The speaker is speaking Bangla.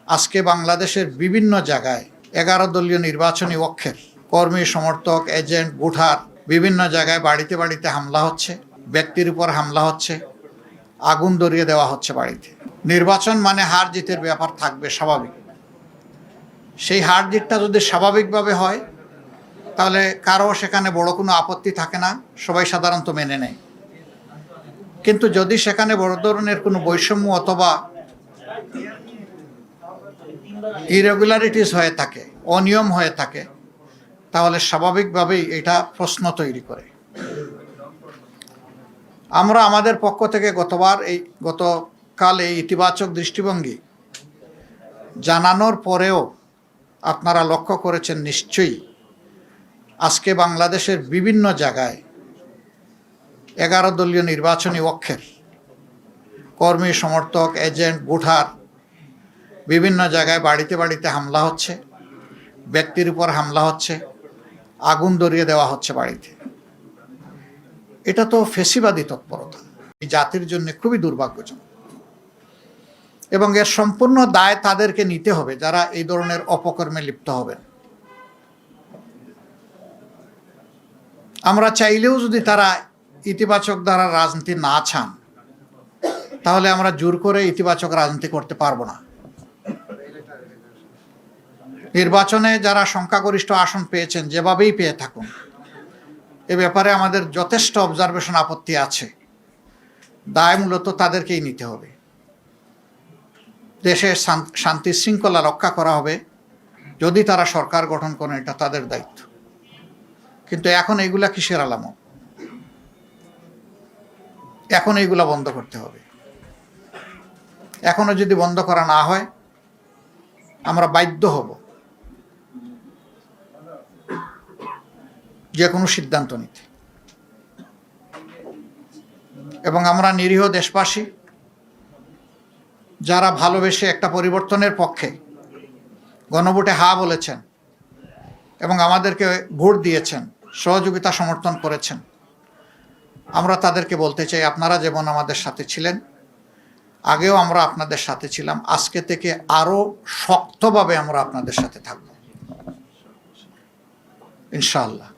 আজকে বাংলাদেশের বিভিন্ন জায়গায় 11 দলীয় নির্বাচনী অক্ষের কর্মী, সমর্থক, এজেন্ট, ভোটার বিভিন্ন জায়গায় বাড়িতে বাড়িতে হামলা হচ্ছে, ব্যক্তির উপর হামলা হচ্ছে, আগুন ধরিয়ে দেওয়া হচ্ছে বাড়িতে। নির্বাচন মানে হার জিতের ব্যাপার থাকবে, স্বাভাবিক। সেই হার জিতটা যদি স্বাভাবিকভাবে হয় তাহলে কারো সেখানে বড় কোনো আপত্তি থাকে না, সবাই সাধারণত মেনে নেয়। কিন্তু যদি সেখানে বড় ধরনের কোনো বৈষম্য অথবা ইরেগুলারিটিস হয়ে থাকে, অনিয়ম হয়ে থাকে, তাহলে স্বাভাবিকভাবেই এটা প্রশ্ন তৈরি করে। আমরা আমাদের পক্ষ থেকে গতকাল এই ইতিবাচক দৃষ্টিভঙ্গি জানানোর পরেও আপনারা লক্ষ্য করেছেন নিশ্চয়ই, আজকে বাংলাদেশের বিভিন্ন জায়গায় 11 দলীয় নির্বাচনী অক্ষের কর্মী, সমর্থক, এজেন্ট, ভোটার বিভিন্ন জায়গায় বাড়িতে বাড়িতে হামলা হচ্ছে, ব্যক্তির উপর হামলা হচ্ছে, আগুন ধরিয়ে দেওয়া হচ্ছে বাড়িতে। এটা তো ফেসিবাদী তৎপরতা, এই জাতির জন্য খুবই দুর্ভাগ্যজনক এবং এর সম্পূর্ণ দায় তাদেরকে নিতে হবে যারা এই ধরনের অপকর্মে লিপ্ত হবেন। আমরা চাইলেও যদি তারা ইতিবাচক দ্বারা রাজনীতি না চান, তাহলে আমরা জোর করে ইতিবাচক রাজনীতি করতে পারবো না। নির্বাচনে যারা সংখ্যাগরিষ্ঠ আসন পেয়েছেন, যেভাবেই পেয়ে থাকুন, এ ব্যাপারে আমাদের যথেষ্ট অবজারভেশন, আপত্তি আছে। দায় মূলত তাদেরকেই নিতে হবে। দেশের শান্তি শৃঙ্খলা রক্ষা করা হবে যদি তারা সরকার গঠন করেন, এটা তাদের দায়িত্ব। কিন্তু এখন এইগুলা কিসের আলামত? এখন এইগুলা বন্ধ করতে হবে। এখনো যদি বন্ধ করা না হয়, আমরা বাধ্য হব যে কোনো সিদ্ধান্ত নিতে। এবং আমরা নিরীহ দেশবাসী যারা ভালোবেসে একটা পরিবর্তনের পক্ষে গণভোটে হা বলেছেন এবং আমাদেরকে ভোট দিয়েছেন, সহযোগিতা সমর্থন করেছেন, আমরা তাদেরকে বলতে চাই, আপনারা যেমন আমাদের সাথে ছিলেন, আগেও আমরা আপনাদের সাথে ছিলাম, আজকে থেকে আরো শক্তভাবে আমরা আপনাদের সাথে থাকব ইনশাআল্লাহ।